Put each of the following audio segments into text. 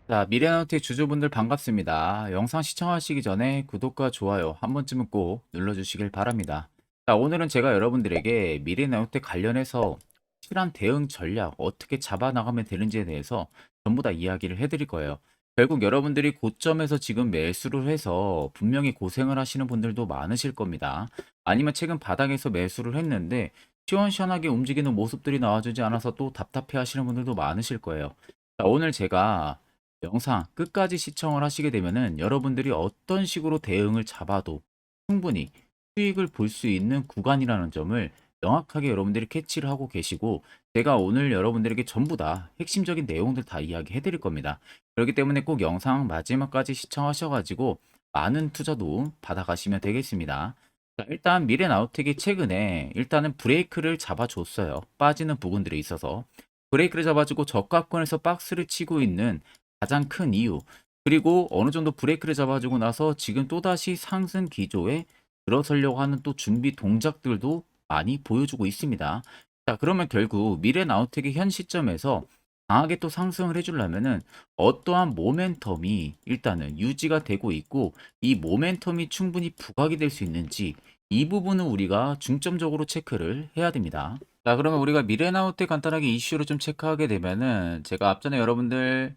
자, 미래나우텍 주주분들 반갑습니다. 영상 시청하시기 전에 구독과 좋아요 한 번쯤은 꼭 눌러주시길 바랍니다. 자, 오늘은 제가 여러분들에게 미래나우텍 관련해서 실한 대응 전략 어떻게 잡아나가면 되는지에 대해서 전부 다 이야기를 해드릴 거예요. 결국 여러분들이 고점에서 지금 매수를 해서 분명히 고생을 하시는 분들도 많으실 겁니다. 아니면 최근 바닥에서 매수를 했는데 시원시원하게 움직이는 모습들이 나와주지 않아서 또 답답해 하시는 분들도 많으실 거예요. 자, 오늘 제가 영상 끝까지 시청을 하시게 되면은 여러분들이 어떤 식으로 대응을 잡아도 충분히 수익을 볼 수 있는 구간이라는 점을 명확하게 여러분들이 캐치를 하고 계시고, 제가 오늘 여러분들에게 전부 다 핵심적인 내용들 다 이야기해 드릴 겁니다. 그렇기 때문에 꼭 영상 마지막까지 시청하셔가지고 많은 투자 도움 받아가시면 되겠습니다. 자, 일단 미래나우텍이 최근에 일단은 브레이크를 잡아줬어요. 빠지는 부분들이 있어서 브레이크를 잡아주고 저가권에서 박스를 치고 있는 가장 큰 이유, 그리고 어느 정도 브레이크를 잡아주고 나서 지금 또다시 상승 기조에 들어서려고 하는 또 준비 동작들도 많이 보여주고 있습니다. 자, 그러면 결국 미래나우텍이 현 시점에서 강하게 또 상승을 해주려면은 어떠한 모멘텀이 일단은 유지가 되고 있고, 이 모멘텀이 충분히 부각이 될 수 있는지 이 부분은 우리가 중점적으로 체크를 해야 됩니다. 자, 그러면 우리가 미래나우텍 간단하게 이슈를 좀 체크하게 되면은, 제가 앞전에 여러분들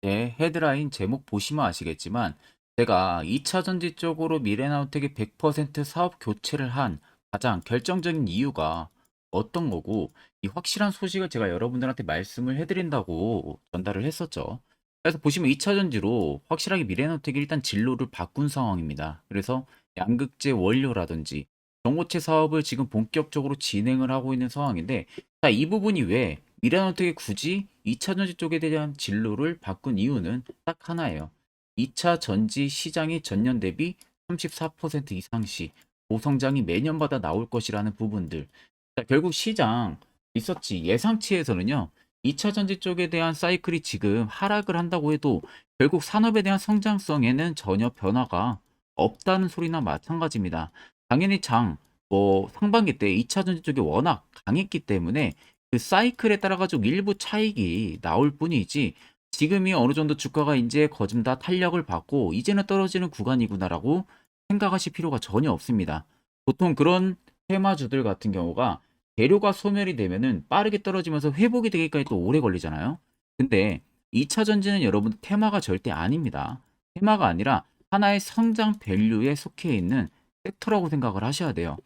헤드라인 제목 보시면 아시겠지만 제가 2차 전지 쪽으로 미래나우텍이 100% 사업 교체를 한 가장 결정적인 이유가 어떤 거고, 이 확실한 소식을 제가 여러분들한테 말씀을 해드린다고 전달을 했었죠. 그래서 보시면 2차 전지로 확실하게 미래나우텍이 일단 진로를 바꾼 상황입니다. 그래서 양극재 원료라든지 전고체 사업을 지금 본격적으로 진행을 하고 있는 상황인데, 자, 이 부분이 왜 미래나우텍이 굳이 2차 전지 쪽에 대한 진로를 바꾼 이유는 딱 하나예요. 2차 전지 시장이 전년 대비 34% 이상씩 고성장이 매년마다 나올 것이라는 부분들. 자, 결국 시장 있었지 예상치에서는요. 2차 전지 쪽에 대한 사이클이 지금 하락을 한다고 해도 결국 산업에 대한 성장성에는 전혀 변화가 없다는 소리나 마찬가지입니다. 당연히 상반기 때 2차 전지 쪽이 워낙 강했기 때문에 그 사이클에 따라 가지고 일부 차익이 나올 뿐이지, 지금이 어느 정도 주가가 이제 거진 다 탄력을 받고 이제는 떨어지는 구간이구나라고 생각하실 필요가 전혀 없습니다. 보통 그런 테마주들 같은 경우가 재료가 소멸이 되면은 빠르게 떨어지면서 회복이 되기까지 또 오래 걸리잖아요. 근데 2차 전지는 여러분 테마가 절대 아닙니다. 테마가 아니라 하나의 성장 밸류에 속해 있는 섹터라고 생각을 하셔야 돼요.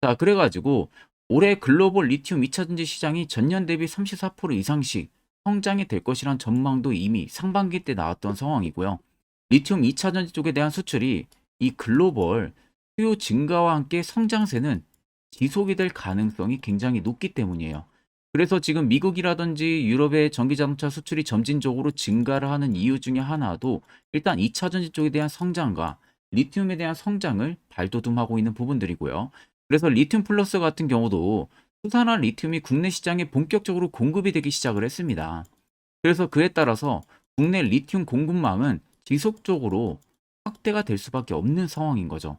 자, 그래가지고 올해 글로벌 리튬 2차 전지 시장이 전년 대비 34% 이상씩 성장이 될 것이란 전망도 이미 상반기 때 나왔던 상황이고요. 리튬 2차 전지 쪽에 대한 수출이 이 글로벌 수요 증가와 함께 성장세는 지속이 될 가능성이 굉장히 높기 때문이에요. 그래서 지금 미국이라든지 유럽의 전기자동차 수출이 점진적으로 증가를 하는 이유 중에 하나도 일단 2차 전지 쪽에 대한 성장과 리튬에 대한 성장을 발돋움하고 있는 부분들이고요. 그래서 리튬 플러스 같은 경우도 수산화 리튬이 국내 시장에 본격적으로 공급이 되기 시작을 했습니다. 그래서 그에 따라서 국내 리튬 공급망은 지속적으로 확대가 될 수밖에 없는 상황인 거죠.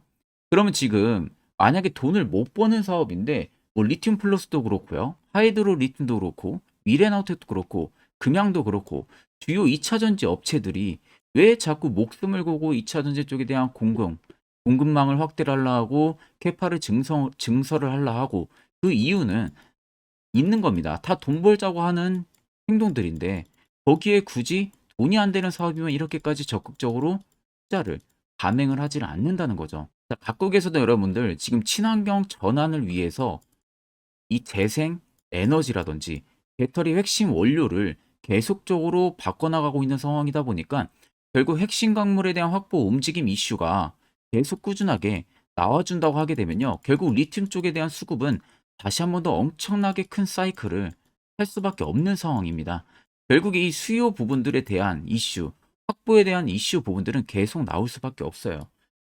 그러면 지금 만약에 돈을 못 버는 사업인데 뭐 리튬 플러스도 그렇고요. 하이드로 리튬도 그렇고 미래나우텍도 그렇고 금양도 그렇고 주요 2차 전지 업체들이 왜 자꾸 목숨을 걸고 2차 전지 쪽에 대한 공급망을 확대를 하려 하고 캐파를 증설을 하려 하고, 그 이유는 있는 겁니다. 다 돈 벌자고 하는 행동들인데 거기에 굳이 돈이 안 되는 사업이면 이렇게까지 적극적으로 투자를 감행을 하지를 않는다는 거죠. 자, 각국에서도 여러분들 지금 친환경 전환을 위해서 이 재생 에너지라든지 배터리 핵심 원료를 계속적으로 바꿔나가고 있는 상황이다 보니까 결국 핵심 광물에 대한 확보 움직임 이슈가 계속 꾸준하게 나와준다고 하게 되면요. 결국 리튬 쪽에 대한 수급은 다시 한 번 더 엄청나게 큰 사이클을 할 수밖에 없는 상황입니다. 결국 이 수요 부분들에 대한 이슈, 확보에 대한 이슈 부분들은 계속 나올 수밖에 없어요.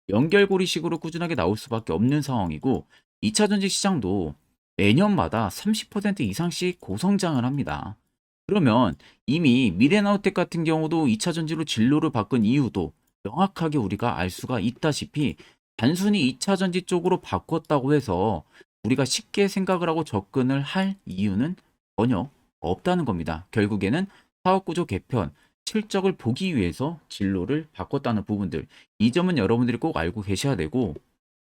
연결고리식으로 꾸준하게 나올 수밖에 없는 상황이고, 2차 전지 시장도 매년마다 30% 이상씩 고성장을 합니다. 그러면 이미 미래나우텍 같은 경우도 2차 전지로 진로를 바꾼 이유도 명확하게 우리가 알 수가 있다시피, 단순히 2차 전지 쪽으로 바꿨다고 해서 우리가 쉽게 생각을 하고 접근을 할 이유는 전혀 없다는 겁니다. 결국에는 사업구조 개편, 실적을 보기 위해서 진로를 바꿨다는 부분들. 이 점은 여러분들이 꼭 알고 계셔야 되고,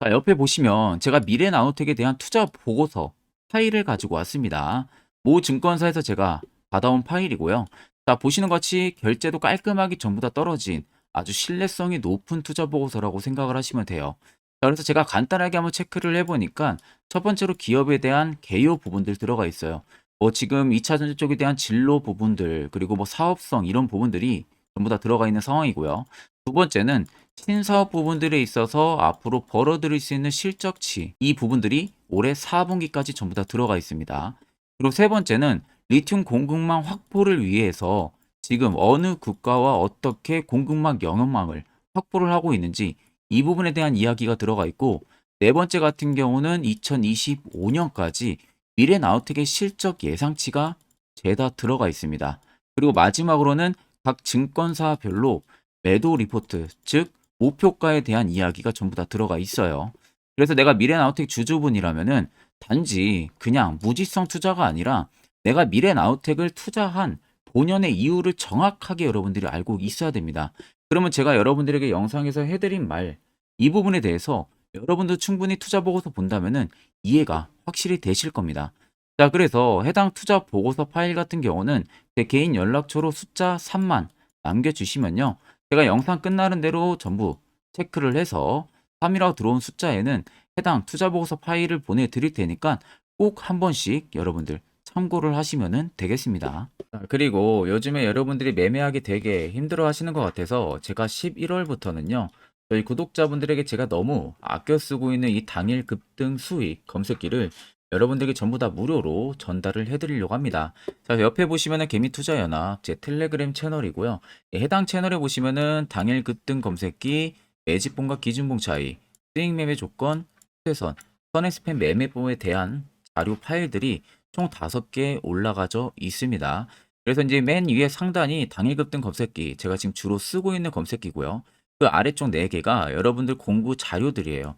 자, 옆에 보시면 제가 미래나우텍에 대한 투자 보고서 파일을 가지고 왔습니다. 모 증권사에서 제가 받아온 파일이고요. 자, 보시는 것 같이 결제도 깔끔하게 전부 다 떨어진 아주 신뢰성이 높은 투자 보고서라고 생각을 하시면 돼요. 자, 그래서 제가 간단하게 한번 체크를 해보니까 첫 번째로 기업에 대한 개요 부분들 들어가 있어요. 뭐 지금 2차 전지 쪽에 대한 진로 부분들, 그리고 뭐 사업성 이런 부분들이 전부 다 들어가 있는 상황이고요. 두 번째는 신사업 부분들에 있어서 앞으로 벌어들일 수 있는 실적치, 이 부분들이 올해 4분기까지 전부 다 들어가 있습니다. 그리고 세 번째는 리튬 공급망 확보를 위해서 지금 어느 국가와 어떻게 공급망 영역망을 확보를 하고 있는지 이 부분에 대한 이야기가 들어가 있고, 네 번째 같은 경우는 2025년까지 미래나우텍의 실적 예상치가 죄다 들어가 있습니다. 그리고 마지막으로는 각 증권사별로 매도 리포트, 즉 목표가에 대한 이야기가 전부 다 들어가 있어요. 그래서 내가 미래나우텍 주주분이라면은 단지 그냥 무지성 투자가 아니라 내가 미래나우텍을 투자한 본연의 이유를 정확하게 여러분들이 알고 있어야 됩니다. 그러면 제가 여러분들에게 영상에서 해드린 말, 이 부분에 대해서 여러분도 충분히 투자 보고서 본다면은 이해가 확실히 되실 겁니다. 자, 그래서 해당 투자 보고서 파일 같은 경우는 제 개인 연락처로 숫자 3만 남겨주시면요. 제가 영상 끝나는 대로 전부 체크를 해서 3이라고 들어온 숫자에는 해당 투자 보고서 파일을 보내드릴 테니까 꼭 한 번씩 여러분들 참고를 하시면 되겠습니다. 자, 그리고 요즘에 여러분들이 매매하기 되게 힘들어 하시는 것 같아서 제가 11월부터는요. 저희 구독자분들에게 제가 너무 아껴 쓰고 있는 이 당일 급등 수익 검색기를 여러분들에게 전부 다 무료로 전달을 해드리려고 합니다. 자, 옆에 보시면은 개미투자연합 제 텔레그램 채널이고요. 해당 채널에 보시면은 당일 급등 검색기, 매집봉과 기준봉 차이, 수익 매매 조건, 최선, 선행스팸 매매법에 대한 자료 파일들이 총 5개 올라가져 있습니다. 그래서 이제 맨 위에 상단이 당일 급등 검색기, 제가 지금 주로 쓰고 있는 검색기고요. 그 아래쪽 4개가 여러분들 공부 자료들이에요.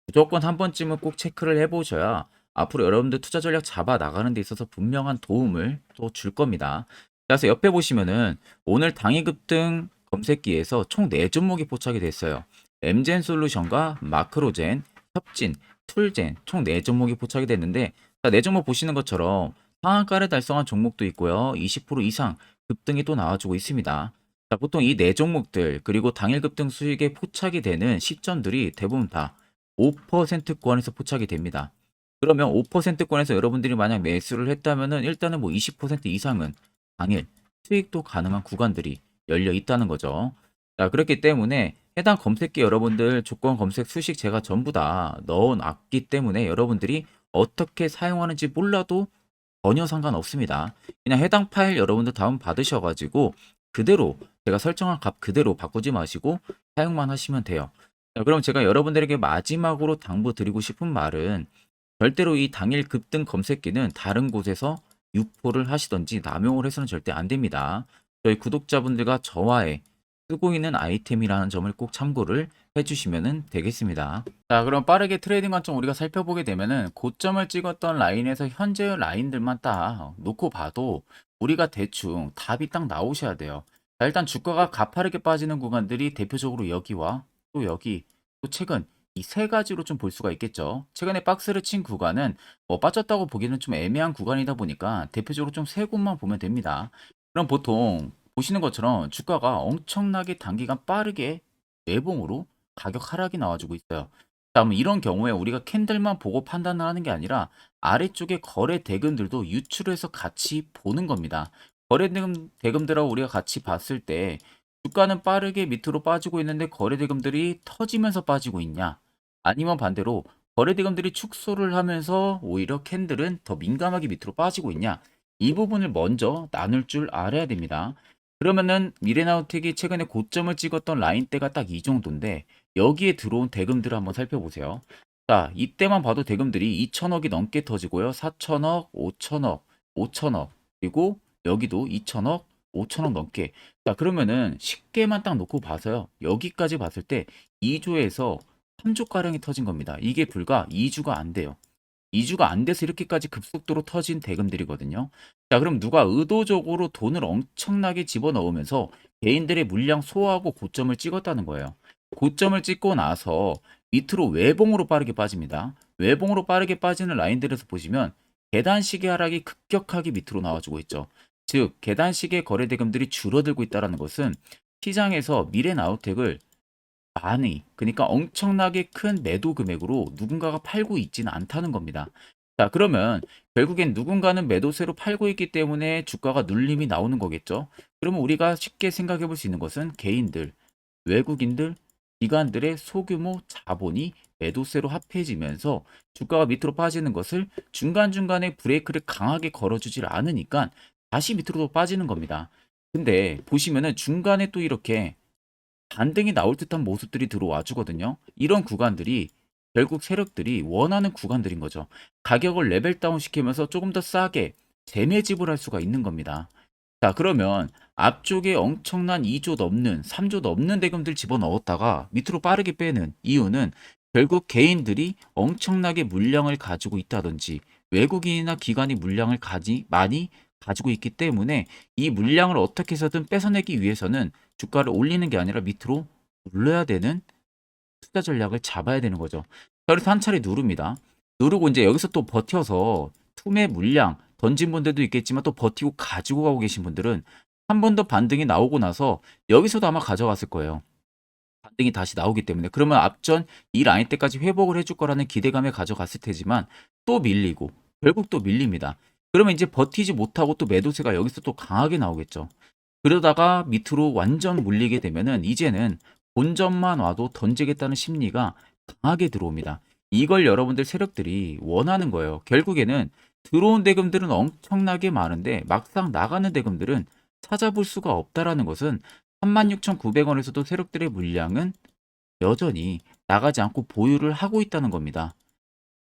무조건 한 번쯤은 꼭 체크를 해보셔야 앞으로 여러분들 투자 전략 잡아 나가는 데 있어서 분명한 도움을 또 줄 겁니다. 그래서 옆에 보시면은 오늘 당일 급등 검색기에서 총 4종목이 포착이 됐어요. 엠젠 솔루션과 마크로젠, 협진, 툴젠 총 4종목이 포착이 됐는데, 자, 4종목 보시는 것처럼 상한가를 달성한 종목도 있고요. 20% 이상 급등이 또 나와주고 있습니다. 자, 보통 이 4종목들 그리고 당일 급등 수익에 포착이 되는 시점들이 대부분 다 5%권에서 포착이 됩니다. 그러면 5%권에서 여러분들이 만약 매수를 했다면은 일단은 뭐 20% 이상은 당일 수익도 가능한 구간들이 열려 있다는 거죠. 자, 그렇기 때문에 해당 검색기 여러분들 조건 검색 수식 제가 전부 다 넣어 놨기 때문에 여러분들이 어떻게 사용하는지 몰라도 전혀 상관없습니다. 그냥 해당 파일 여러분들 다운 받으셔가지고 그대로 제가 설정한 값 그대로 바꾸지 마시고 사용만 하시면 돼요. 자, 그럼 제가 여러분들에게 마지막으로 당부드리고 싶은 말은, 절대로 이 당일 급등 검색기는 다른 곳에서 유포를 하시던지 남용을 해서는 절대 안 됩니다. 저희 구독자분들과 저와의 쓰고 있는 아이템이라는 점을 꼭 참고를 해주시면 되겠습니다. 자, 그럼 빠르게 트레이딩 관점 우리가 살펴보게 되면은 고점을 찍었던 라인에서 현재의 라인들만 딱 놓고 봐도 우리가 대충 답이 딱 나오셔야 돼요. 자, 일단 주가가 가파르게 빠지는 구간들이 대표적으로 여기와 또 여기, 또 최근 이 세 가지로 좀 볼 수가 있겠죠. 최근에 박스를 친 구간은 뭐 빠졌다고 보기는 좀 애매한 구간이다 보니까 대표적으로 좀 세 곳만 보면 됩니다. 그럼 보통 보시는 것처럼 주가가 엄청나게 단기간 빠르게 매봉으로 가격 하락이 나와주고 있어요. 자, 그럼 이런 경우에 우리가 캔들만 보고 판단을 하는 게 아니라 아래쪽에 거래 대금들도 유출해서 같이 보는 겁니다. 거래 대금들하고 우리가 같이 봤을 때 주가는 빠르게 밑으로 빠지고 있는데 거래 대금들이 터지면서 빠지고 있냐? 아니면 반대로 거래 대금들이 축소를 하면서 오히려 캔들은 더 민감하게 밑으로 빠지고 있냐? 이 부분을 먼저 나눌 줄 알아야 됩니다. 그러면은 미래나우텍이 최근에 고점을 찍었던 라인대가 딱 이 정도인데 여기에 들어온 대금들을 한번 살펴보세요. 자, 이때만 봐도 대금들이 2천억이 넘게 터지고요. 4천억, 5천억, 5천억, 그리고 여기도 2천억, 5천억 넘게. 자, 그러면은 쉽게만 딱 놓고 봐서요. 여기까지 봤을 때 2조에서 3조가량이 터진 겁니다. 이게 불과 2주가 안 돼요. 2주가 안 돼서 이렇게까지 급속도로 터진 대금들이거든요. 자, 그럼 누가 의도적으로 돈을 엄청나게 집어넣으면서 개인들의 물량 소화하고 고점을 찍었다는 거예요. 고점을 찍고 나서 밑으로 외봉으로 빠르게 빠집니다. 외봉으로 빠르게 빠지는 라인들에서 보시면 계단식의 하락이 급격하게 밑으로 나와주고 있죠. 즉 계단식의 거래 대금들이 줄어들고 있다는 것은 시장에서 미래나우텍을 많이, 그러니까 엄청나게 큰 매도 금액으로 누군가가 팔고 있지는 않다는 겁니다. 자, 그러면 결국엔 누군가는 매도세로 팔고 있기 때문에 주가가 눌림이 나오는 거겠죠. 그러면 우리가 쉽게 생각해 볼 수 있는 것은 개인들, 외국인들, 기관들의 소규모 자본이 매도세로 합해지면서 주가가 밑으로 빠지는 것을 중간중간에 브레이크를 강하게 걸어주질 않으니까 다시 밑으로 또 빠지는 겁니다. 근데 보시면은 중간에 또 이렇게 반등이 나올 듯한 모습들이 들어와 주거든요. 이런 구간들이 결국 세력들이 원하는 구간들인 거죠. 가격을 레벨 다운 시키면서 조금 더 싸게 재매집을 할 수가 있는 겁니다. 자, 그러면 앞쪽에 엄청난 2조 넘는 3조 넘는 대금들 집어넣었다가 밑으로 빠르게 빼는 이유는 결국 개인들이 엄청나게 물량을 가지고 있다든지 외국인이나 기관이 물량을 많이 가지고 있기 때문에 이 물량을 어떻게 해서든 뺏어내기 위해서는 주가를 올리는 게 아니라 밑으로 눌러야 되는 투자 전략을 잡아야 되는 거죠. 그래서 한 차례 누릅니다. 누르고 이제 여기서 또 버텨서 투매 물량 던진 분들도 있겠지만 또 버티고 가지고 가고 계신 분들은 한 번 더 반등이 나오고 나서 여기서도 아마 가져갔을 거예요. 반등이 다시 나오기 때문에. 그러면 앞전 이 라인 때까지 회복을 해줄 거라는 기대감에 가져갔을 테지만 또 밀리고 결국 또 밀립니다. 그러면 이제 버티지 못하고 또 매도세가 여기서 또 강하게 나오겠죠. 그러다가 밑으로 완전 물리게 되면은 이제는 본전만 와도 던지겠다는 심리가 강하게 들어옵니다. 이걸 여러분들 세력들이 원하는 거예요. 결국에는 들어온 대금들은 엄청나게 많은데 막상 나가는 대금들은 찾아볼 수가 없다라는 것은 36,900원에서도 세력들의 물량은 여전히 나가지 않고 보유를 하고 있다는 겁니다.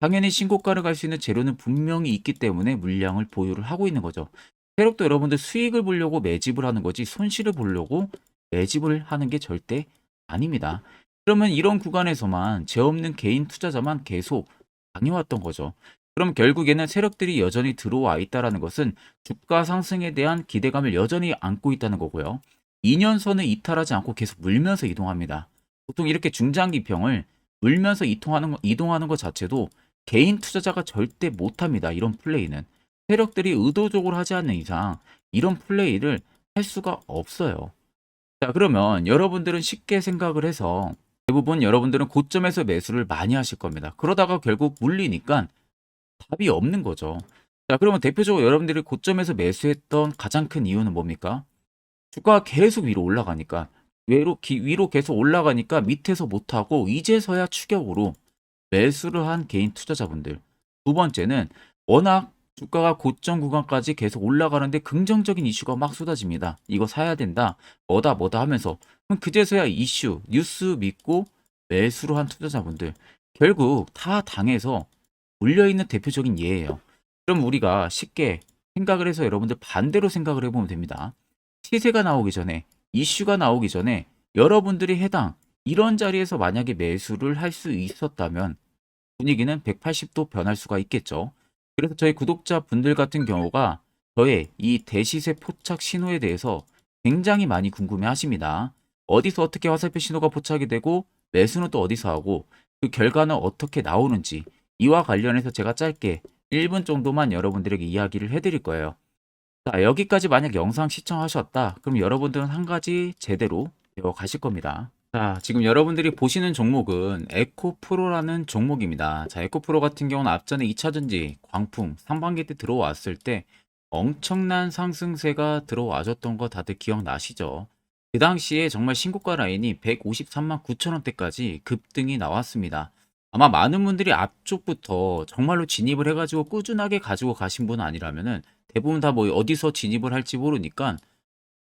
당연히 신고가를 갈 수 있는 재료는 분명히 있기 때문에 물량을 보유를 하고 있는 거죠. 세력도 여러분들 수익을 보려고 매집을 하는 거지 손실을 보려고 매집을 하는 게 절대 아닙니다. 그러면 이런 구간에서만 죄 없는 개인 투자자만 계속 당해왔던 거죠. 그럼 결국에는 세력들이 여전히 들어와 있다는 것은 주가 상승에 대한 기대감을 여전히 안고 있다는 거고요. 2년선을 이탈하지 않고 계속 물면서 이동합니다. 보통 이렇게 중장기평을 물면서 이동하는 것 자체도 개인 투자자가 절대 못합니다. 이런 플레이는. 세력들이 의도적으로 하지 않는 이상 이런 플레이를 할 수가 없어요. 자, 그러면 여러분들은 쉽게 생각을 해서 대부분 여러분들은 고점에서 매수를 많이 하실 겁니다. 그러다가 결국 물리니까 답이 없는 거죠. 자, 그러면 대표적으로 여러분들이 고점에서 매수했던 가장 큰 이유는 뭡니까? 주가가 계속 위로 올라가니까 위로 계속 올라가니까 밑에서 못하고 이제서야 추격으로 매수를 한 개인 투자자분들. 두 번째는 워낙 주가가 고점 구간까지 계속 올라가는데 긍정적인 이슈가 막 쏟아집니다. 이거 사야 된다. 뭐다 뭐다 하면서 그럼 그제서야 이슈, 뉴스 믿고 매수를 한 투자자분들. 결국 다 당해서 물려있는 대표적인 예예요. 그럼 우리가 쉽게 생각을 해서 여러분들 반대로 생각을 해보면 됩니다. 시세가 나오기 전에, 이슈가 나오기 전에 여러분들이 해당 이런 자리에서 만약에 매수를 할 수 있었다면 분위기는 180도 변할 수가 있겠죠. 그래서 저희 구독자분들 같은 경우가 저의 이 대시세 포착 신호에 대해서 굉장히 많이 궁금해 하십니다. 어디서 어떻게 화살표 신호가 포착이 되고 매수는 또 어디서 하고 그 결과는 어떻게 나오는지 이와 관련해서 제가 짧게 1분 정도만 여러분들에게 이야기를 해드릴 거예요. 자, 여기까지 만약 영상 시청하셨다. 그럼 여러분들은 한 가지 제대로 배워 가실 겁니다. 자, 지금 여러분들이 보시는 종목은 에코프로라는 종목입니다. 자, 에코프로 같은 경우는 앞전에 2차전지, 광풍, 상반기 때 들어왔을 때 엄청난 상승세가 들어와줬던 거 다들 기억나시죠? 그 당시에 정말 신고가 라인이 153만 9천 원대까지 급등이 나왔습니다. 아마 많은 분들이 앞쪽부터 정말로 진입을 해가지고 꾸준하게 가지고 가신 분 아니라면은 대부분 다 뭐 어디서 진입을 할지 모르니까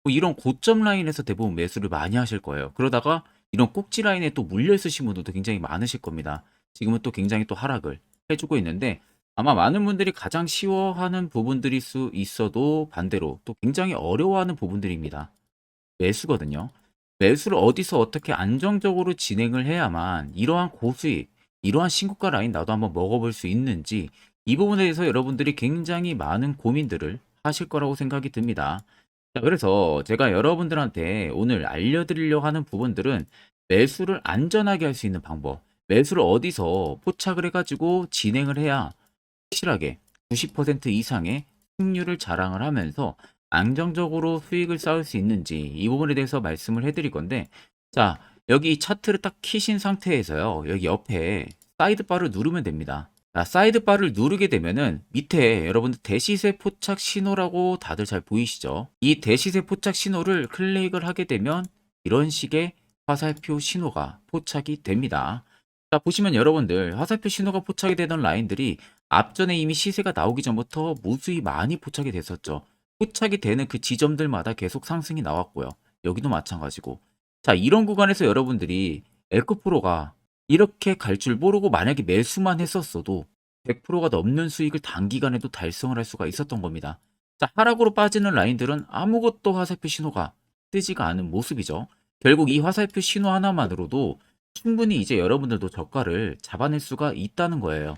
뭐 이런 고점 라인에서 대부분 매수를 많이 하실 거예요. 그러다가 이런 꼭지 라인에 또 물려 있으신 분들도 굉장히 많으실 겁니다. 지금은 또 굉장히 또 하락을 해주고 있는데 아마 많은 분들이 가장 쉬워하는 부분들일 수 있어도 반대로 또 굉장히 어려워하는 부분들입니다. 매수거든요. 매수를 어디서 어떻게 안정적으로 진행을 해야만 이러한 고수익, 이러한 신고가 라인 나도 한번 먹어볼 수 있는지 이 부분에 대해서 여러분들이 굉장히 많은 고민들을 하실 거라고 생각이 듭니다. 자, 그래서 제가 여러분들한테 오늘 알려드리려고 하는 부분들은 매수를 안전하게 할 수 있는 방법, 매수를 어디서 포착을 해가지고 진행을 해야 확실하게 90% 이상의 승률을 자랑을 하면서 안정적으로 수익을 쌓을 수 있는지 이 부분에 대해서 말씀을 해드릴 건데, 자, 여기 차트를 딱 키신 상태에서요, 여기 옆에 사이드바를 누르면 됩니다. 자, 사이드바를 누르게 되면은 밑에 여러분들 대시세 포착 신호라고 다들 잘 보이시죠? 이 대시세 포착 신호를 클릭을 하게 되면 이런 식의 화살표 신호가 포착이 됩니다. 자, 보시면 여러분들 화살표 신호가 포착이 되던 라인들이 앞전에 이미 시세가 나오기 전부터 무수히 많이 포착이 됐었죠. 포착이 되는 그 지점들마다 계속 상승이 나왔고요. 여기도 마찬가지고. 자, 이런 구간에서 여러분들이 에코프로가 이렇게 갈 줄 모르고 만약에 매수만 했었어도 100%가 넘는 수익을 단기간에도 달성을 할 수가 있었던 겁니다. 자, 하락으로 빠지는 라인들은 아무것도 화살표 신호가 뜨지가 않은 모습이죠. 결국 이 화살표 신호 하나만으로도 충분히 이제 여러분들도 저가를 잡아낼 수가 있다는 거예요.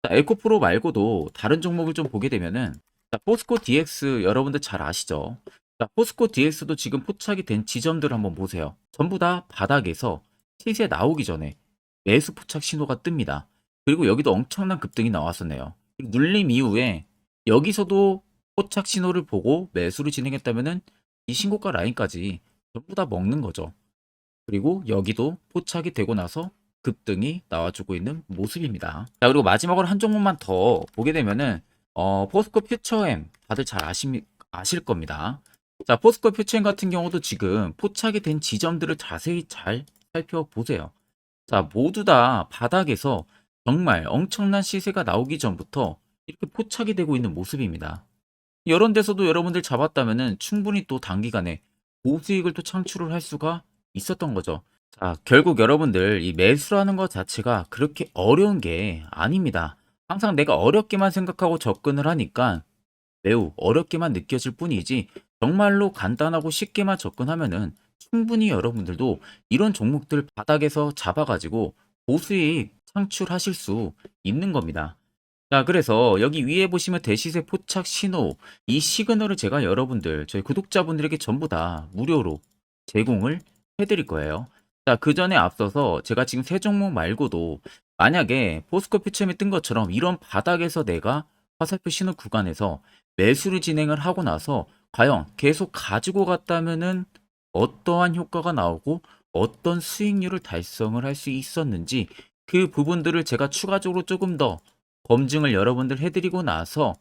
자, 에코프로 말고도 다른 종목을 좀 보게 되면은, 자, 포스코 DX 여러분들 잘 아시죠? 자, 포스코 DX도 지금 포착이 된 지점들을 한번 보세요. 전부 다 바닥에서 시세 나오기 전에 매수 포착 신호가 뜹니다. 그리고 여기도 엄청난 급등이 나왔었네요. 그리고 눌림 이후에 여기서도 포착 신호를 보고 매수를 진행했다면은 이 신고가 라인까지 전부 다 먹는 거죠. 그리고 여기도 포착이 되고 나서 급등이 나와주고 있는 모습입니다. 자, 그리고 마지막으로 한 종목만 더 보게 되면은 포스코 퓨처엠 다들 잘 아실 겁니다. 자, 포스코 퓨처엠 같은 경우도 지금 포착이 된 지점들을 자세히 잘 살펴보세요. 자, 모두 다 바닥에서 정말 엄청난 시세가 나오기 전부터 이렇게 포착이 되고 있는 모습입니다. 이런 데서도 여러분들 잡았다면은 충분히 또 단기간에 고수익을 또 창출을 할 수가 있었던 거죠. 자, 결국 여러분들 이 매수라는 것 자체가 그렇게 어려운 게 아닙니다. 항상 내가 어렵게만 생각하고 접근을 하니까 매우 어렵게만 느껴질 뿐이지, 정말로 간단하고 쉽게만 접근하면은 충분히 여러분들도 이런 종목들 바닥에서 잡아가지고 고수익 창출하실 수 있는 겁니다. 자, 그래서 여기 위에 보시면 대시세 포착 신호, 이 시그널을 제가 여러분들, 저희 구독자분들에게 전부 다 무료로 제공을 해드릴 거예요. 자, 그 전에 앞서서 제가 지금 세 종목 말고도 만약에 포스코 퓨처엠이 뜬 것처럼 이런 바닥에서 내가 화살표 신호 구간에서 매수를 진행을 하고 나서 과연 계속 가지고 갔다면은 어떠한 효과가 나오고 어떤 수익률을 달성을 할 수 있었는지, 그 부분들을 제가 추가적으로 조금 더 검증을 여러분들 해드리고 나서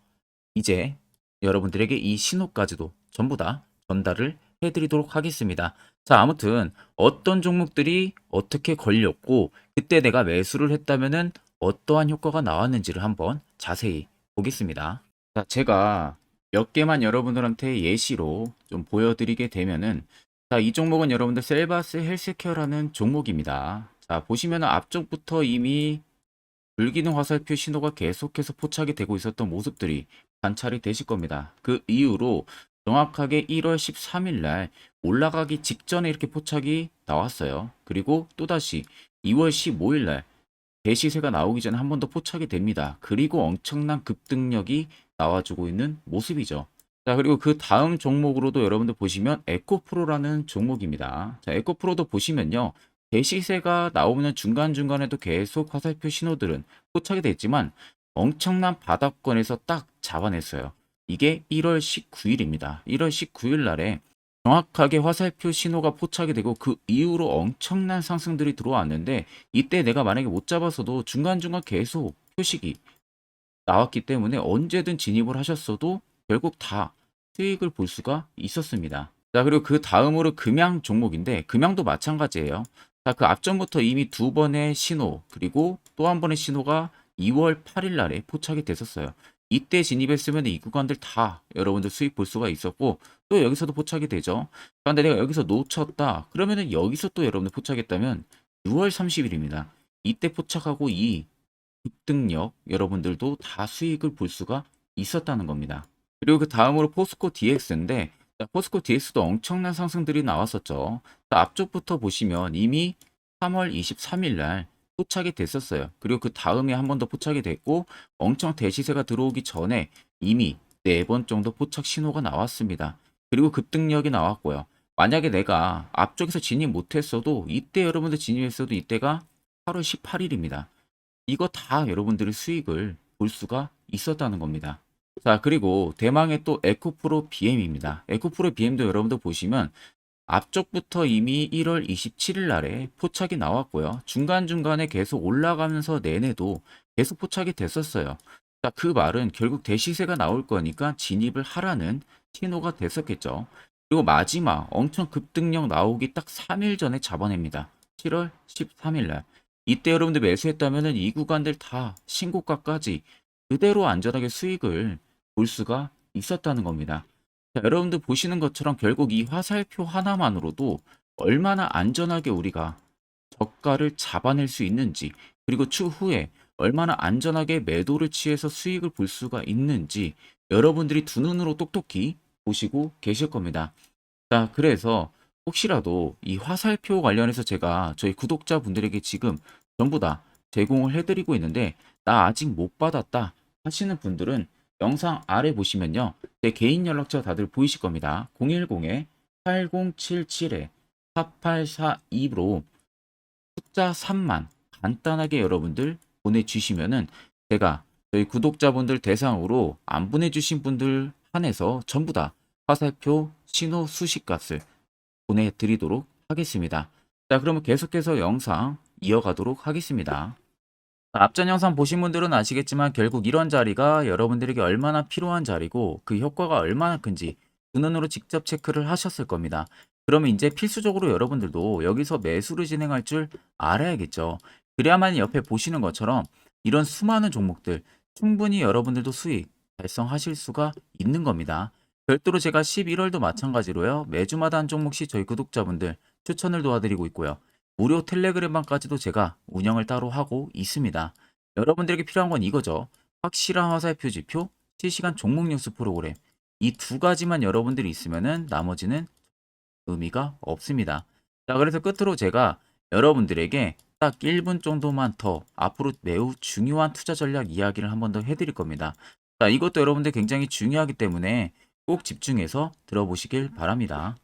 이제 여러분들에게 이 신호까지도 전부 다 전달을 해드리도록 하겠습니다. 자, 아무튼 어떤 종목들이 어떻게 걸렸고 그때 내가 매수를 했다면은 어떠한 효과가 나왔는지를 한번 자세히 보겠습니다. 자, 제가 몇 개만 여러분들한테 예시로 좀 보여드리게 되면은, 자, 이 종목은 여러분들 셀바스 헬스케어라는 종목입니다. 자, 보시면은 앞쪽부터 이미 불기능 화살표 신호가 계속해서 포착이 되고 있었던 모습들이 관찰이 되실 겁니다. 그 이후로 정확하게 1월 13일 날 올라가기 직전에 이렇게 포착이 나왔어요. 그리고 또다시 2월 15일 날 대시세가 나오기 전에 한 번 더 포착이 됩니다. 그리고 엄청난 급등력이 나와주고 있는 모습이죠. 자, 그리고 그 다음 종목으로도 여러분들 보시면 에코프로라는 종목입니다. 자, 에코프로도 보시면요, 대시세가 나오는 중간중간에도 계속 화살표 신호들은 포착이 됐지만 엄청난 바닥권에서 딱 잡아냈어요. 이게 1월 19일입니다. 1월 19일 날에 정확하게 화살표 신호가 포착이 되고 그 이후로 엄청난 상승들이 들어왔는데, 이때 내가 만약에 못 잡았어도 중간중간 계속 표식이 나왔기 때문에 언제든 진입을 하셨어도 결국 다 수익을 볼 수가 있었습니다. 자, 그리고 그 다음으로 금양 종목인데 금양도 마찬가지예요. 자, 그 앞전부터 이미 두 번의 신호, 그리고 또 한 번의 신호가 2월 8일 날에 포착이 됐었어요. 이때 진입했으면 이 구간들 다 여러분들 수익 볼 수가 있었고, 또 여기서도 포착이 되죠. 그런데 내가 여기서 놓쳤다 그러면은 여기서 또 여러분들 포착했다면 6월 30일입니다. 이때 포착하고 이 급등력 여러분들도 다 수익을 볼 수가 있었다는 겁니다. 그리고 그 다음으로 포스코 DX인데, 포스코 DX도 엄청난 상승들이 나왔었죠. 자, 앞쪽부터 보시면 이미 3월 23일 날 포착이 됐었어요. 그리고 그 다음에 한 번 더 포착이 됐고 엄청 대시세가 들어오기 전에 이미 4번 정도 포착 신호가 나왔습니다. 그리고 급등력이 나왔고요. 만약에 내가 앞쪽에서 진입 못했어도 이때 여러분들 진입했어도 이때가 8월 18일입니다. 이거 다 여러분들의 수익을 볼 수가 있었다는 겁니다. 자, 그리고 대망의 또 에코프로 BM입니다. 에코프로 BM도 여러분들 보시면 앞쪽부터 이미 1월 27일 날에 포착이 나왔고요. 중간중간에 계속 올라가면서 내내도 계속 포착이 됐었어요. 자, 그 말은 결국 대시세가 나올 거니까 진입을 하라는 신호가 됐었겠죠. 그리고 마지막 엄청 급등력 나오기 딱 3일 전에 잡아냅니다. 7월 13일 날. 이때 여러분들 매수했다면 이 구간들 다 신고가까지 그대로 안전하게 수익을 볼 수가 있었다는 겁니다. 자, 여러분들 보시는 것처럼 결국 이 화살표 하나만으로도 얼마나 안전하게 우리가 저가를 잡아낼 수 있는지, 그리고 추후에 얼마나 안전하게 매도를 취해서 수익을 볼 수가 있는지 여러분들이 두 눈으로 똑똑히 보시고 계실 겁니다. 자, 그래서 혹시라도 이 화살표 관련해서 제가 저희 구독자분들에게 지금 전부 다 제공을 해드리고 있는데 나 아직 못 받았다 하시는 분들은 영상 아래 보시면요. 제 개인 연락처 다들 보이실 겁니다. 010-8077-4842로 숫자 3만 간단하게 여러분들 보내주시면은 제가 저희 구독자분들 대상으로 안 보내주신 분들 한해서 전부 다 화살표 신호 수식값을 보내드리도록 하겠습니다. 자, 그러면 계속해서 영상 이어가도록 하겠습니다. 앞전 영상 보신 분들은 아시겠지만 결국 이런 자리가 여러분들에게 얼마나 필요한 자리고 그 효과가 얼마나 큰지 두 눈으로 직접 체크를 하셨을 겁니다. 그러면 이제 필수적으로 여러분들도 여기서 매수를 진행할 줄 알아야겠죠. 그래야만 옆에 보시는 것처럼 이런 수많은 종목들 충분히 여러분들도 수익 달성하실 수가 있는 겁니다. 별도로 제가 11월도 마찬가지로요. 매주마다 한 종목씩 저희 구독자분들 추천을 도와드리고 있고요. 무료 텔레그램방까지도 제가 운영을 따로 하고 있습니다. 여러분들에게 필요한 건 이거죠. 확실한 화살표 지표, 실시간 종목 뉴스 프로그램. 이 두 가지만 여러분들이 있으면은 나머지는 의미가 없습니다. 자, 그래서 끝으로 제가 여러분들에게 딱 1분 정도만 더 앞으로 매우 중요한 투자 전략 이야기를 한 번 더 해드릴 겁니다. 자, 이것도 여러분들 굉장히 중요하기 때문에 꼭 집중해서 들어보시길 바랍니다.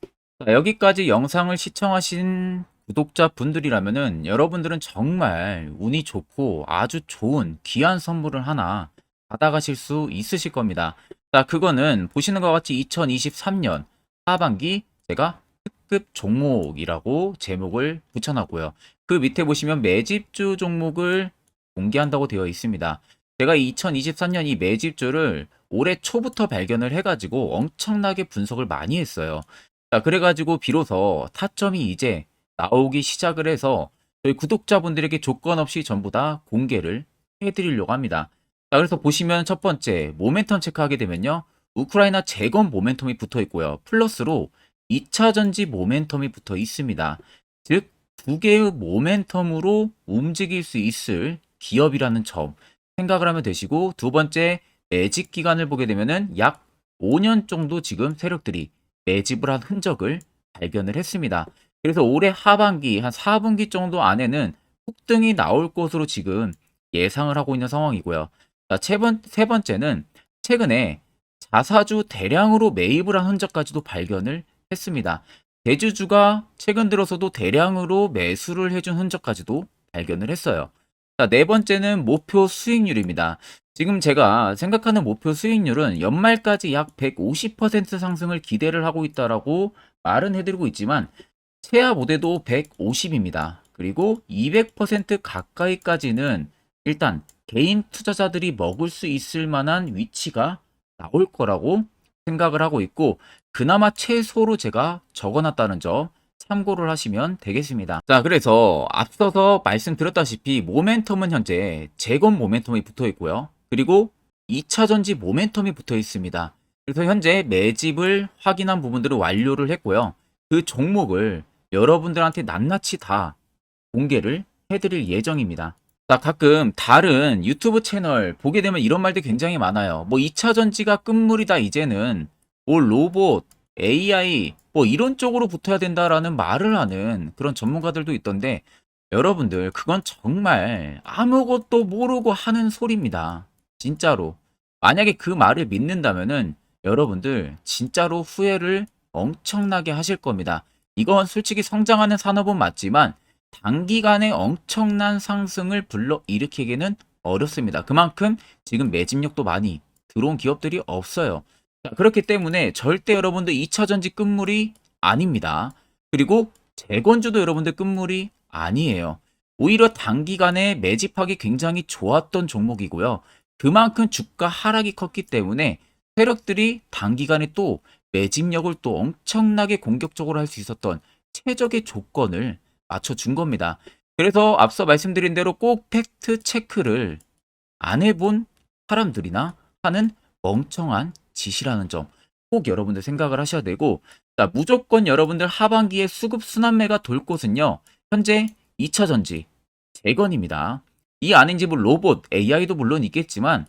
자, 여기까지 영상을 시청하신 구독자분들이라면은 여러분들은 정말 운이 좋고 아주 좋은 귀한 선물을 하나 받아가실 수 있으실 겁니다. 자, 그거는 보시는 것 같이 2023년 하반기 제가 특급 종목이라고 제목을 붙여놨고요. 그 밑에 보시면 매집주 종목을 공개한다고 되어 있습니다. 제가 2023년 이 매집주를 올해 초부터 발견을 해가지고 엄청나게 분석을 많이 했어요. 자, 그래가지고 비로소 타점이 이제 나오기 시작을 해서 저희 구독자분들에게 조건 없이 전부 다 공개를 해드리려고 합니다. 자, 그래서 보시면 첫 번째 모멘텀 체크하게 되면요. 우크라이나 재건 모멘텀이 붙어 있고요. 플러스로 2차 전지 모멘텀이 붙어 있습니다. 즉, 두 개의 모멘텀으로 움직일 수 있을 기업이라는 점 생각을 하면 되시고, 두 번째 매집 기간을 보게 되면은 약 5년 정도 지금 세력들이 매집을 한 흔적을 발견을 했습니다. 그래서 올해 하반기 한 4분기 정도 안에는 폭등이 나올 것으로 지금 예상을 하고 있는 상황이고요. 자, 세 번째는 최근에 자사주 대량으로 매입을 한 흔적까지도 발견을 했습니다. 대주주가 최근 들어서도 대량으로 매수를 해준 흔적까지도 발견을 했어요. 자, 네 번째는 목표 수익률입니다. 지금 제가 생각하는 목표 수익률은 연말까지 약 150% 상승을 기대를 하고 있다라고 말은 해드리고 있지만 최하 모대도 150입니다. 그리고 200% 가까이까지는 일단 개인 투자자들이 먹을 수 있을 만한 위치가 나올 거라고 생각을 하고 있고, 그나마 최소로 제가 적어놨다는 점 참고를 하시면 되겠습니다. 자, 그래서 앞서서 말씀드렸다시피 모멘텀은 현재 재건 모멘텀이 붙어 있고요. 그리고 2차 전지 모멘텀이 붙어 있습니다. 그래서 현재 매집을 확인한 부분들을 완료를 했고요. 그 종목을 여러분들한테 낱낱이 다 공개를 해드릴 예정입니다. 자, 가끔 다른 유튜브 채널 보게 되면 이런 말들 굉장히 많아요. 뭐 2차 전지가 끝물이다 이제는, 뭐 로봇, AI 뭐 이런 쪽으로 붙어야 된다라는 말을 하는 그런 전문가들도 있던데, 여러분들 그건 정말 아무것도 모르고 하는 소리입니다. 진짜로. 만약에 그 말을 믿는다면은 여러분들 진짜로 후회를 엄청나게 하실 겁니다. 이건 솔직히 성장하는 산업은 맞지만 단기간에 엄청난 상승을 불러일으키기는 어렵습니다. 그만큼 지금 매집력도 많이 들어온 기업들이 없어요. 자, 그렇기 때문에 절대 여러분들 2차 전지 끝물이 아닙니다. 그리고 재건주도 여러분들 끝물이 아니에요. 오히려 단기간에 매집하기 굉장히 좋았던 종목이고요. 그만큼 주가 하락이 컸기 때문에 세력들이 단기간에 또 매집력을 또 엄청나게 공격적으로 할 수 있었던 최적의 조건을 맞춰준 겁니다. 그래서 앞서 말씀드린 대로 꼭 팩트 체크를 안 해본 사람들이나 하는 멍청한 짓이라는 점 꼭 여러분들 생각을 하셔야 되고, 자, 무조건 여러분들 하반기에 수급 순환매가 돌 곳은요, 현재 2차 전지, 재건입니다. 이 안인지 뭐 로봇, AI도 물론 있겠지만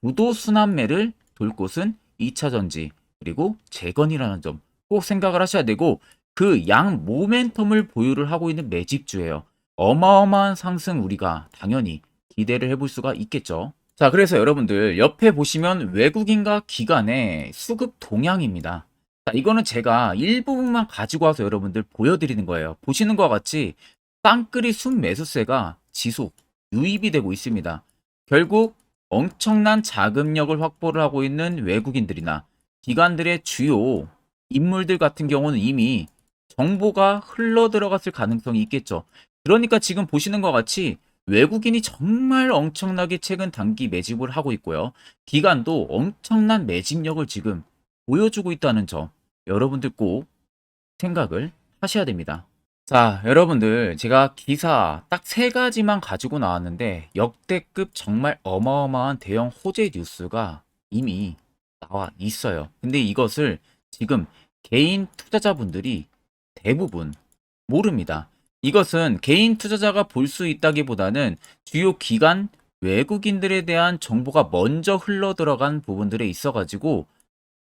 주도 순환매를 돌 곳은 2차 전지 그리고 재건이라는 점 꼭 생각을 하셔야 되고, 그 양 모멘텀을 보유를 하고 있는 매집주예요. 어마어마한 상승 우리가 당연히 기대를 해볼 수가 있겠죠. 자, 그래서 여러분들 옆에 보시면 외국인과 기관의 수급 동향입니다. 자, 이거는 제가 일부분만 가지고 와서 여러분들 보여드리는 거예요. 보시는 것과 같이 땅끌이 순매수세가 지속 유입이 되고 있습니다. 결국 엄청난 자금력을 확보를 하고 있는 외국인들이나 기관들의 주요 인물들 같은 경우는 이미 정보가 흘러 들어갔을 가능성이 있겠죠. 그러니까 지금 보시는 것 같이 외국인이 정말 엄청나게 최근 단기 매집을 하고 있고요. 기관도 엄청난 매집력을 지금 보여주고 있다는 점 여러분들 꼭 생각을 하셔야 됩니다. 자, 여러분들 제가 기사 딱 세 가지만 가지고 나왔는데 역대급 정말 어마어마한 대형 호재 뉴스가 이미 나와 있어요. 근데 이것을 지금 개인 투자자분들이 대부분 모릅니다. 이것은 개인 투자자가 볼 수 있다기보다는 주요 기관 외국인들에 대한 정보가 먼저 흘러 들어간 부분들에 있어가지고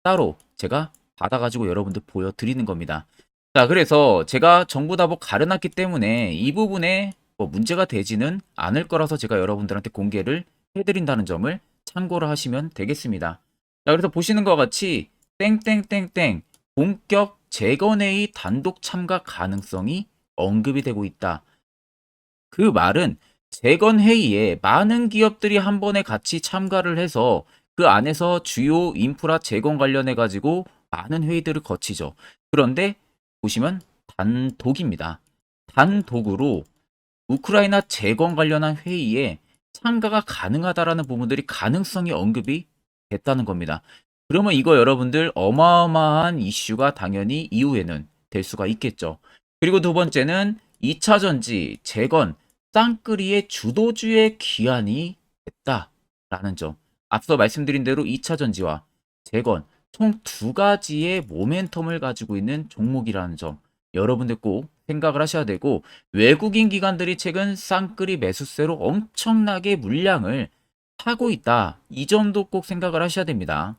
따로 제가 받아가지고 여러분들 보여드리는 겁니다. 자, 그래서 제가 전부 다 뭐 가려놨기 때문에 이 부분에 뭐 문제가 되지는 않을 거라서 제가 여러분들한테 공개를 해드린다는 점을 참고를 하시면 되겠습니다. 자, 그래서 보시는 것 같이 땡땡땡땡 본격 재건회의 단독 참가 가능성이 언급이 되고 있다. 그 말은 재건회의에 많은 기업들이 한 번에 같이 참가를 해서 그 안에서 주요 인프라 재건 관련해 가지고 많은 회의들을 거치죠. 그런데 보시면 단독입니다. 단독으로 우크라이나 재건 관련한 회의에 참가가 가능하다라는 부분들이 가능성이 언급이 됐다는 겁니다. 그러면 이거 여러분들 어마어마한 이슈가 당연히 이후에는 될 수가 있겠죠. 그리고 두 번째는 2차 전지 재건 쌍끌이의 주도주의 기한이 됐다라는 점. 앞서 말씀드린 대로 2차 전지와 재건 총 두 가지의 모멘텀을 가지고 있는 종목이라는 점 여러분들 꼭 생각을 하셔야 되고, 외국인 기관들이 최근 쌍끌이 매수세로 엄청나게 물량을 사고 있다. 이 점도 꼭 생각을 하셔야 됩니다.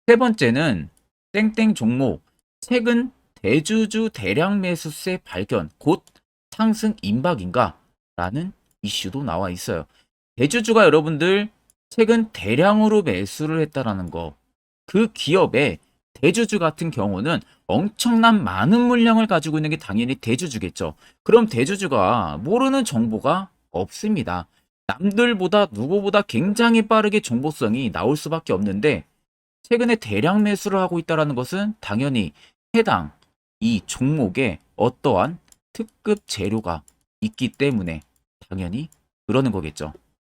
세 번째는 땡땡 종목 최근 대주주 대량 매수세 발견 곧 상승 임박인가? 라는 이슈도 나와 있어요. 대주주가 여러분들 최근 대량으로 매수를 했다라는 거. 그 기업의 대주주 같은 경우는 엄청난 많은 물량을 가지고 있는 게 당연히 대주주겠죠. 그럼 대주주가 모르는 정보가 없습니다. 남들보다 누구보다 굉장히 빠르게 정보성이 나올 수밖에 없는데 최근에 대량 매수를 하고 있다는 것은 당연히 해당 이 종목에 어떠한 특급 재료가 있기 때문에 당연히 그러는 거겠죠.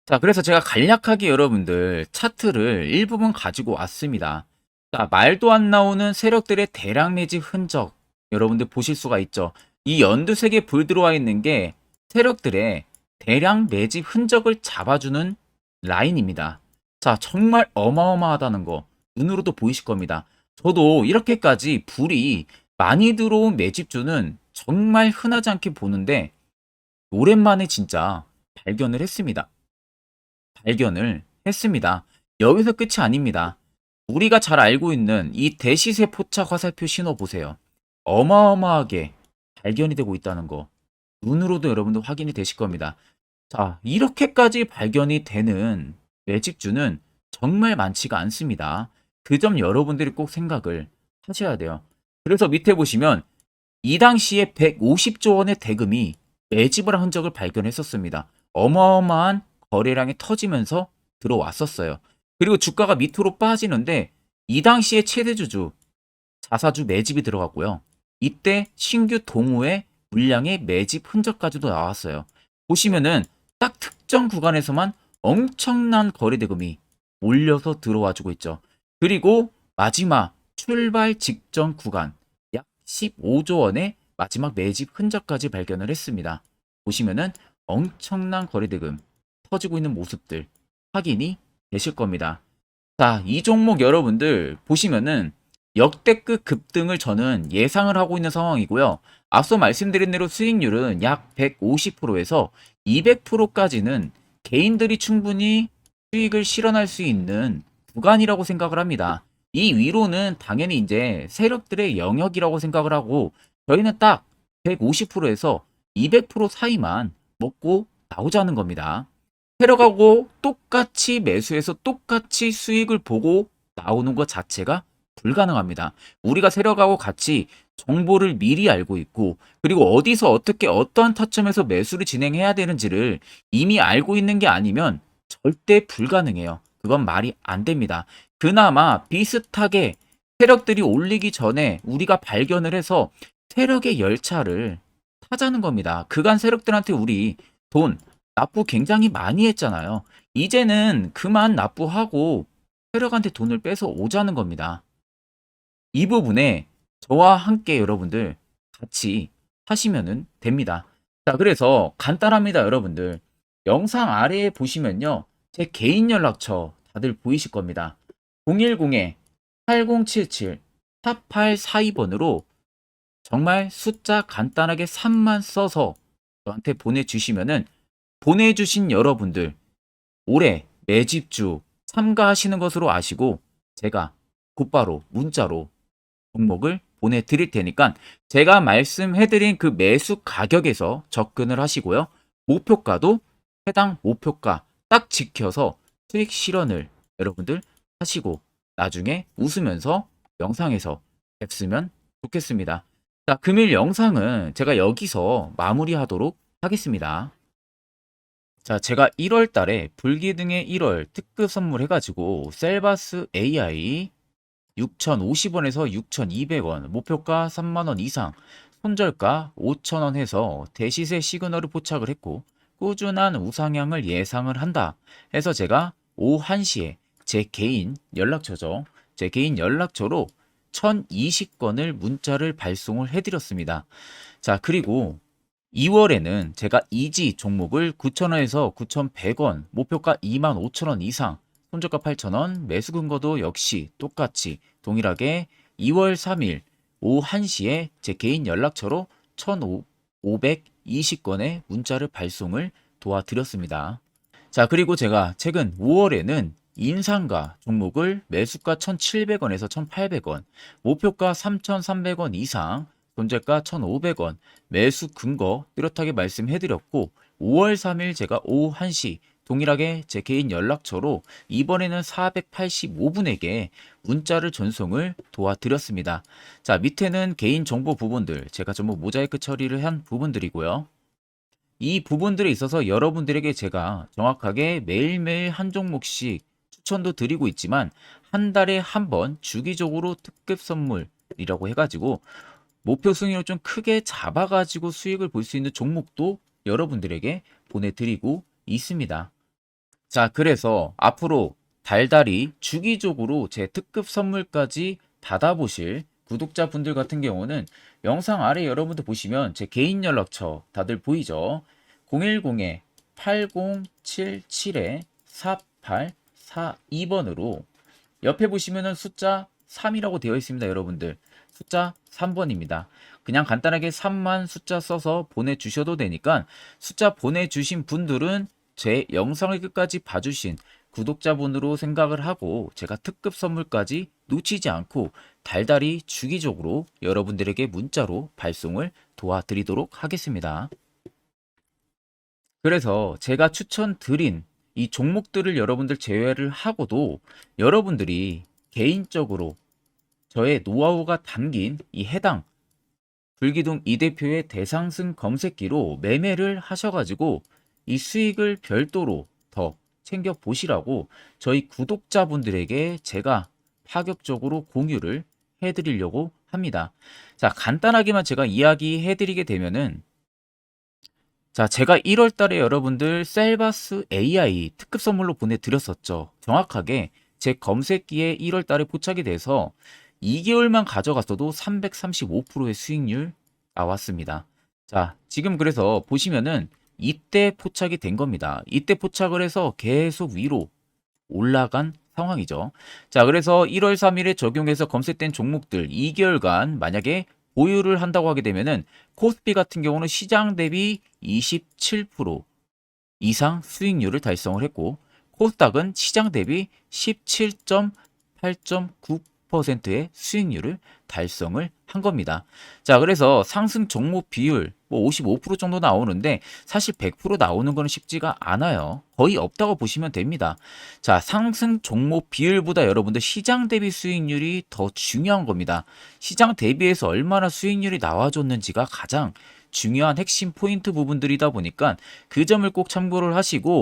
자, 그래서 제가 간략하게 여러분들 차트를 일부분 가지고 왔습니다. 자, 말도 안 나오는 세력들의 대량 매집 흔적 여러분들 보실 수가 있죠. 이 연두색에 불 들어와 있는 게 세력들의 대량 매집 흔적을 잡아주는 라인입니다. 자, 정말 어마어마하다는 거 눈으로도 보이실 겁니다. 저도 이렇게까지 불이 많이 들어온 매집주는 정말 흔하지 않게 보는데 오랜만에 진짜 발견을 했습니다. 발견을 했습니다. 여기서 끝이 아닙니다. 우리가 잘 알고 있는 이 대시세 포착 화살표 신호 보세요. 어마어마하게 발견이 되고 있다는 거 눈으로도 여러분들 확인이 되실 겁니다. 자, 이렇게까지 발견이 되는 매집주는 정말 많지가 않습니다. 그 점 여러분들이 꼭 생각을 하셔야 돼요. 그래서 밑에 보시면 이 당시에 150조 원의 대금이 매집을 한 흔적을 발견했었습니다. 어마어마한 거래량이 터지면서 들어왔었어요. 그리고 주가가 밑으로 빠지는데 이 당시에 최대주주 자사주 매집이 들어갔고요. 이때 신규 동호회 물량의 매집 흔적까지도 나왔어요. 보시면은 딱 특정 구간에서만 엄청난 거래 대금이 몰려서 들어와 주고 있죠. 그리고 마지막 출발 직전 구간 약 15조 원의 마지막 매집 흔적까지 발견을 했습니다. 보시면은 엄청난 거래 대금 터지고 있는 모습들 확인이 되실 겁니다. 자, 이 종목 여러분들 보시면은 역대급 급등을 저는 예상을 하고 있는 상황이고요. 앞서 말씀드린 대로 수익률은 약 150%에서 200%까지는 개인들이 충분히 수익을 실현할 수 있는 구간이라고 생각을 합니다. 이 위로는 당연히 이제 세력들의 영역이라고 생각을 하고 저희는 딱 150%에서 200% 사이만 먹고 나오자는 겁니다. 세력하고 똑같이 매수해서 똑같이 수익을 보고 나오는 것 자체가 불가능합니다. 우리가 세력하고 같이 정보를 미리 알고 있고 그리고 어디서 어떻게 어떠한 타점에서 매수를 진행해야 되는지를 이미 알고 있는 게 아니면 절대 불가능해요. 그건 말이 안 됩니다. 그나마 비슷하게 세력들이 올리기 전에 우리가 발견을 해서 세력의 열차를 타자는 겁니다. 그간 세력들한테 우리 돈 납부 굉장히 많이 했잖아요. 이제는 그만 납부하고 세력한테 돈을 뺏어 오자는 겁니다. 이 부분에 저와 함께 여러분들 같이 하시면 됩니다. 자, 그래서 간단합니다, 여러분들. 영상 아래에 보시면요. 제 개인 연락처 다들 보이실 겁니다. 010-8077-4842번으로 정말 숫자 간단하게 3만 써서 저한테 보내주시면은 보내주신 여러분들 올해 매집주 참가하시는 것으로 아시고 제가 곧바로 문자로 종목을 보내드릴 테니까 제가 말씀해드린 그 매수 가격에서 접근을 하시고요. 목표가도 해당 목표가 딱 지켜서 수익 실현을 여러분들 하시고 나중에 웃으면서 영상에서 뵙으면 좋겠습니다. 자, 금일 영상은 제가 여기서 마무리하도록 하겠습니다. 자, 제가 1월 달에 불기둥의 1월 특급 선물 해가지고 셀바스 AI 6,050원에서 6,200원, 목표가 3만원 이상, 손절가 5,000원 해서 대시세 시그널을 포착을 했고 꾸준한 우상향을 예상을 한다 해서 제가 오후 1시에 제 개인 연락처죠. 제 개인 연락처로 1,020건을 문자를 발송을 해드렸습니다. 자, 그리고 2월에는 제가 이지 종목을 9,000원에서 9,100원, 목표가 25,000원 이상, 손절가 8,000원, 매수 근거도 역시 똑같이 동일하게 2월 3일 오후 1시에 제 개인 연락처로 1,520건의 문자를 발송을 도와드렸습니다. 자, 그리고 제가 최근 5월에는 인상가 종목을 매수가 1,700원에서 1,800원, 목표가 3,300원 이상, 손절가 1,500원, 매수 근거 뚜렷하게 말씀해드렸고 5월 3일 제가 오후 1시 동일하게 제 개인 연락처로 이번에는 485분에게 문자를 전송을 도와드렸습니다. 자, 밑에는 개인 정보 부분들 제가 전부 모자이크 처리를 한 부분들이고요. 이 부분들에 있어서 여러분들에게 제가 정확하게 매일매일 한 종목씩 추천도 드리고 있지만 한 달에 한 번 주기적으로 특급 선물이라고 해가지고 목표 수익을 좀 크게 잡아가지고 수익을 볼 수 있는 종목도 여러분들에게 보내드리고 있습니다. 자, 그래서 앞으로 달달이 주기적으로 제 특급 선물까지 받아보실 구독자분들 같은 경우는 영상 아래 여러분들 보시면 제 개인 연락처 다들 보이죠? 010-8077-4842번으로 옆에 보시면은 숫자 3이라고 되어 있습니다, 여러분들. 숫자 3번입니다. 그냥 간단하게 3만 숫자 써서 보내주셔도 되니까 숫자 보내주신 분들은 제 영상을 끝까지 봐주신 구독자분으로 생각을 하고 제가 특급 선물까지 놓치지 않고 달달이 주기적으로 여러분들에게 문자로 발송을 도와드리도록 하겠습니다. 그래서 제가 추천드린 이 종목들을 여러분들 제외를 하고도 여러분들이 개인적으로 저의 노하우가 담긴 이 해당 불기둥 이 대표의 대상승 검색기로 매매를 하셔가지고 이 수익을 별도로 더 챙겨 보시라고 저희 구독자분들에게 제가 파격적으로 공유를 해드리려고 합니다. 자, 간단하게만 제가 이야기해 드리게 되면은, 자, 제가 1월 달에 여러분들 셀바스 AI 특급 선물로 보내드렸었죠. 정확하게 제 검색기에 1월 달에 포착이 돼서 2개월만 가져갔어도 335%의 수익률 나왔습니다. 자, 지금 그래서 보시면은 이때 포착이 된 겁니다. 이때 포착을 해서 계속 위로 올라간 상황이죠. 자, 그래서 1월 3일에 적용해서 검색된 종목들 2개월간 만약에 보유를 한다고 하게 되면은 코스피 같은 경우는 시장 대비 27% 이상 수익률을 달성을 했고, 코스닥은 시장 대비 17.8.9%의 수익률을 달성을 한 겁니다. 자, 그래서 상승 종목 비율 뭐 55% 정도 나오는데 사실 100% 나오는 거는 쉽지가 않아요. 거의 없다고 보시면 됩니다. 자, 상승 종목 비율보다 여러분들 시장 대비 수익률이 더 중요한 겁니다. 시장 대비해서 얼마나 수익률이 나와줬는지가 가장 중요한 핵심 포인트 부분들이다 보니까 그 점을 꼭 참고를 하시고,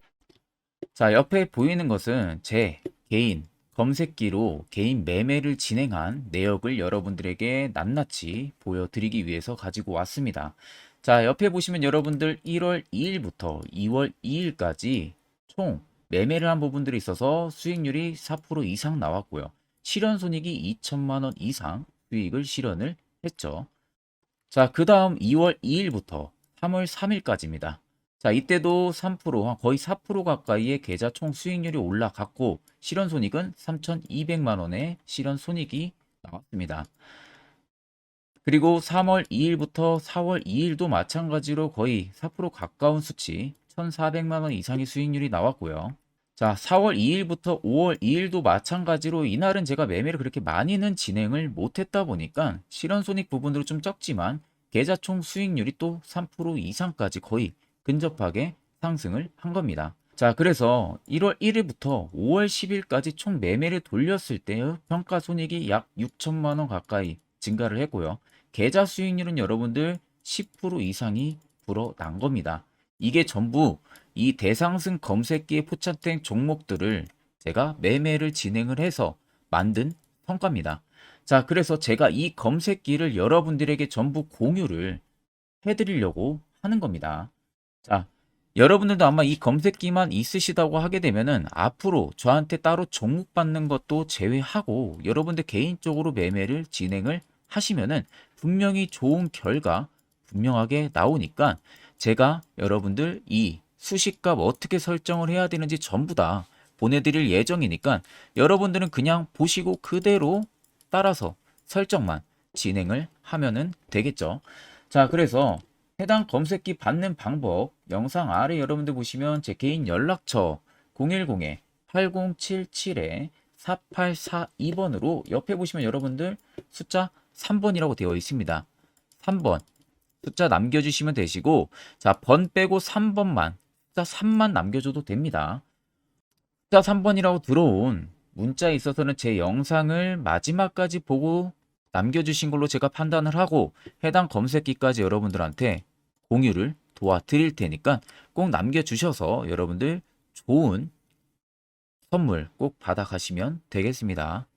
자, 옆에 보이는 것은 제 개인 검색기로 개인 매매를 진행한 내역을 여러분들에게 낱낱이 보여드리기 위해서 가지고 왔습니다. 자, 옆에 보시면 여러분들 1월 2일부터 2월 2일까지 총 매매를 한 부분들이 있어서 수익률이 4% 이상 나왔고요. 실현손익이 2천만 원 이상 수익을 실현을 했죠. 자, 그 다음 2월 2일부터 3월 3일까지입니다. 자, 이때도 3%, 거의 4% 가까이의 계좌 총 수익률이 올라갔고, 실현손익은 3,200만 원의 실현손익이 나왔습니다. 그리고 3월 2일부터 4월 2일도 마찬가지로 거의 4% 가까운 수치, 1,400만 원 이상의 수익률이 나왔고요. 자, 4월 2일부터 5월 2일도 마찬가지로 이날은 제가 매매를 그렇게 많이는 진행을 못했다 보니까 실현손익 부분으로 좀 적지만 계좌 총 수익률이 또 3% 이상까지 거의 근접하게 상승을 한 겁니다. 자, 그래서 1월 1일부터 5월 10일까지 총 매매를 돌렸을 때의 평가 손익이 약 6천만 원 가까이 증가를 했고요. 계좌 수익률은 여러분들 10% 이상이 불어난 겁니다. 이게 전부 이 대상승 검색기에 포착된 종목들을 제가 매매를 진행을 해서 만든 성과입니다. 자, 그래서 제가 이 검색기를 여러분들에게 전부 공유를 해드리려고 하는 겁니다. 자, 여러분들도 아마 이 검색기만 있으시다고 하게 되면은 앞으로 저한테 따로 종목 받는 것도 제외하고 여러분들 개인적으로 매매를 진행을 하시면은 분명히 좋은 결과 분명하게 나오니까 제가 여러분들 이 수식값 어떻게 설정을 해야 되는지 전부 다 보내드릴 예정이니까 여러분들은 그냥 보시고 그대로 따라서 설정만 진행을 하면은 되겠죠. 자, 그래서 해당 검색기 받는 방법 영상 아래 여러분들 보시면 제 개인 연락처 010-8077-4842번으로 옆에 보시면 여러분들 숫자 3번이라고 되어 있습니다. 3번 숫자 남겨주시면 되시고, 자, 번 빼고 3번만 숫자 3만 남겨줘도 됩니다. 숫자 3번이라고 들어온 문자에 있어서는 제 영상을 마지막까지 보고 남겨주신 걸로 제가 판단을 하고 해당 검색기까지 여러분들한테 공유를 도와드릴 테니까 꼭 남겨주셔서 여러분들 좋은 선물 꼭 받아가시면 되겠습니다.